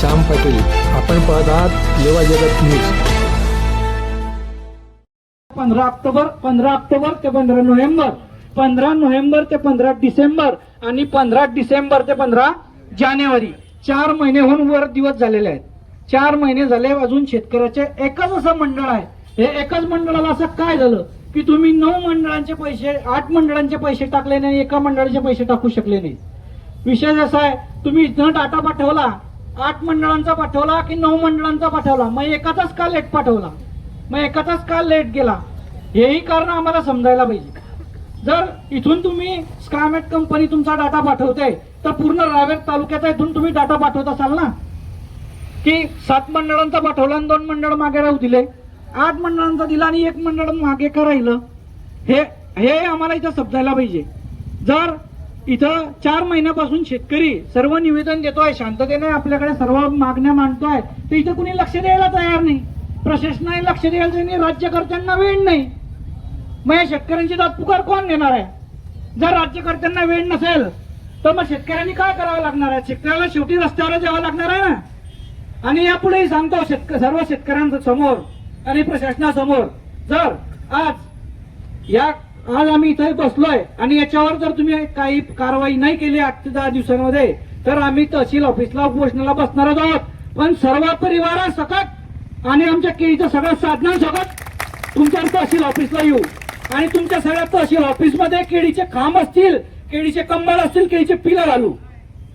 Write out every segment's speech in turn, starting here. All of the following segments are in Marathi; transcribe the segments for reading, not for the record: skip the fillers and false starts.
श्याम पाटील. आपण पाहत आहात लेवा जगत न्यूज. 15 ऑक्टोबर ते 15 नोव्हेंबर, 15 नोव्हेंबर ते 15 डिसेंबर आणि 15 डिसेंबर ते 15 जानेवारी 4 महिन्याहून वर दिवस झालेले आहेत. 4 महिने झाले अजून शेतकऱ्याचे एकच असं मंडळ आहे. हे एकच मंडळाला असं काय झालं की तुम्ही 9 मंडळांचे पैसे 8 मंडळांचे पैसे टाकले नाही, एका मंडळाचे पैसे टाकू शकले नाही. विषय असा आहे, तुम्ही इथं डाटा पाठवला 8 मंडळांचा पाठवला की 9 मंडळांचा पाठवला, मग एकाचाच का लेट पाठवला, मग एकाचाच का लेट गेला, हेही कारण आम्हाला समजायला पाहिजे. जर इथून तुम्ही स्कायमेट कंपनी तुमचा डाटा पाठवते तर पूर्ण रावेर तालुक्याचा इथून तुम्ही डाटा पाठवत असाल ना, की 7 मंडळांचा पाठवला आणि 2 मंडळ मागे राहू दिले, 8 मंडळांचा दिला आणि 1 मंडळ मागे का राहिलं, हे आम्हाला इथं समजायला पाहिजे. जर इथं 4 महिन्यापासून शेतकरी सर्व निवेदन देतोय, शांततेने आपल्याकडे सर्व मागण्या मांडतोय, तर इथं कुणी लक्ष द्यायला तयार नाही. प्रशासनाने लक्ष द्यायला नाही, राज्यकर्त्यांना वेळ नाही. मग या शेतकऱ्यांची दादपुकार कोण देणार आहे? जर राज्यकर्त्यांना वेळ नसेल तर मग शेतकऱ्यांनी काय करावं लागणार आहे? शेतकऱ्याला शेवटी रस्त्यावर यावं लागणार आहे ना. आणि यापुढेही सांगतो सर्व शेतकऱ्यांच्या समोर आणि प्रशासनासमोर, जर आज आम्ही इथे बसलोय आणि याच्यावर जर तुम्ही काही कारवाई नाही केली 8 ते 10 दिवसांमध्ये, तर आम्ही तहसील ऑफिसला उपोषणाला बसणारच आहोत. पण सर्व परिवारासकट आणि आमच्या केळीच्या सगळ्या साधनांसकट तुमच्या तहसील ऑफिसला येऊ आणि तुमच्या सगळ्या तहसील ऑफिसमध्ये केळीचे खांब असतील, केळीचे कंबळ असतील, केळीचे पिलर घालू.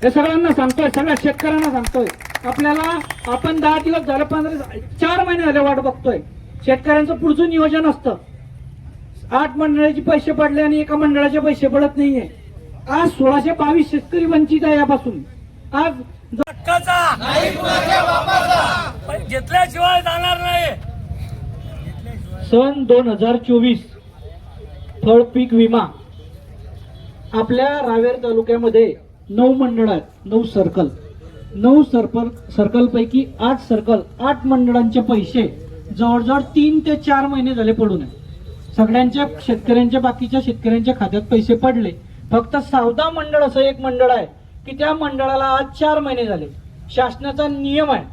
हे सगळ्यांना सांगतोय, सगळ्या शेतकऱ्यांना सांगतोय. आपल्याला आपण 10 दिवस झाले, 4 महिने झाले वाट बघतोय. शेतकऱ्यांचं पुढचं नियोजन असतं. 8 मंडळाचे पैसे पडले आणि एका मंडळाचे पैसे पडत नाहीये. आज 1622 शेतकरी वंचित आहे यापासून. आज घेतल्याशिवाय जाणार नाही. सन 2024 फळ पीक विमा आपल्या रावेर तालुक्यामध्ये 9 मंडळ आहेत, 9 सर्कल. 9 सर्कल पैकी 8 सर्कल 8 मंडळांचे पैसे जवळजवळ 3 ते 4 महिने झाले पडून आहे. सगळ्यांच्या शेतकऱ्यांच्या, बाकीच्या शेतकऱ्यांच्या खात्यात पैसे पडले. फक्त सावदा मंडळ असं एक मंडळ आहे की त्या मंडळाला आज 4 महिने झाले. शासनाचा नियम आहे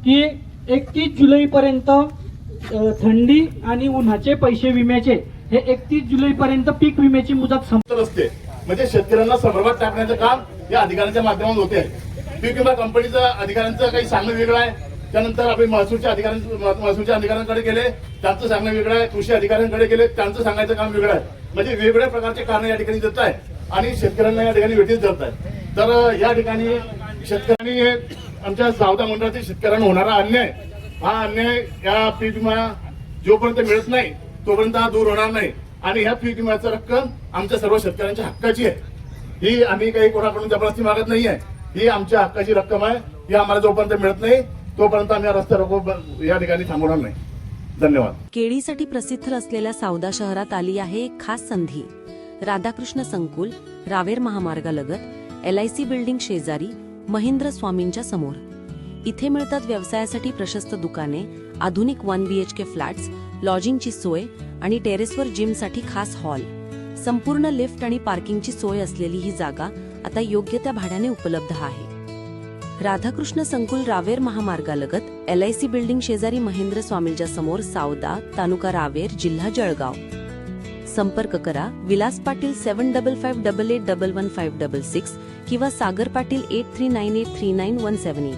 की 31 जुलैपर्यंत थंडी आणि उन्हाचे पैसे विम्याचे हे 31 जुलैपर्यंत पीक विम्याची मुदत संपत असते. म्हणजे शेतकऱ्यांना संभ्रमात टाकण्याचं काम या अधिकाऱ्यांच्या माध्यमातून होते. पीक विमा कंपनीचा अधिकाऱ्यांचं काही सांगणं वेगळं आहे, त्यानंतर आपण महसूलच्या अधिकाऱ्यांकडे गेले, त्यांचं सांगणं वेगळं आहे, कृषी अधिकाऱ्यांकडे गेले, त्यांचं सांगायचं काम वेगळं आहे. म्हणजे वेगवेगळ्या प्रकारचे कारण या ठिकाणी देत आहे आणि शेतकऱ्यांना या ठिकाणी वेठीस धरत आहे. तर या ठिकाणी शेतकऱ्यांनी आमच्या सावदा मंडळातील शेतकऱ्यांना होणारा अन्याय, हा अन्याय या पीक विमा जोपर्यंत मिळत नाही तोपर्यंत हा दूर होणार नाही. आणि ह्या पीक विम्याची रक्कम आमच्या सर्व शेतकऱ्यांच्या हक्काची आहे. ही आम्ही काही कोणाकडून जबरदस्ती मागत नाही आहे. ही आमच्या हक्काची रक्कम आहे. ही आम्हाला जोपर्यंत मिळत नाही तोपर्यंत आम्ही रस्ता रोको या ठिकाणी थांबवणार नाही. धन्यवाद. केळीसाठी प्रसिद्ध असलेल्या सावदा शहरात आली आहे एक खास संधी. राधाकृष्ण संकुल, रावेर महामार्गालगत, LIC बिल्डिंग शेजारी, महेंद्र स्वामींच्या समोर. इथे मिळतात व्यवसायासाठी प्रशस्त दुकाने, आधुनिक 1 BHK फ्लॅट्स, लॉजिंगची सोय आणि टेरेसवर जिमसाठी खास हॉल. संपूर्ण लिफ्ट आणि पार्किंगची सोय असलेली ही जागा आता योग्य त्या भाड्याने उपलब्ध आहे. राधाकृष्ण संकुल, रावेर महामार्गालगत, LIC बिल्डिंग शेजारी, महेंद्र स्वामींच्या समोर, सावदा, तालुका रावेर, जिल्हा जळगाव. संपर्क करा विलास पाटील 7558881156 किंवा सागर पाटील 8398391178.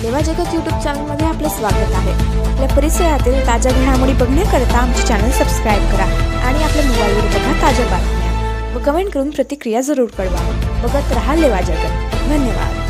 लेवा जगत यूट्यूब चॅनलमध्ये आपले स्वागत आहे. आपल्या परिसरातील ताज्या घडामोडी बघण्याकरता आमचे चॅनल सबस्क्राईब करा आणि आपल्या मोबाईलवर बघा ताज्या बातम्या व कमेंट करून प्रतिक्रिया जरूर कळवा. बघत रहा लेवा जगत. धन्यवाद.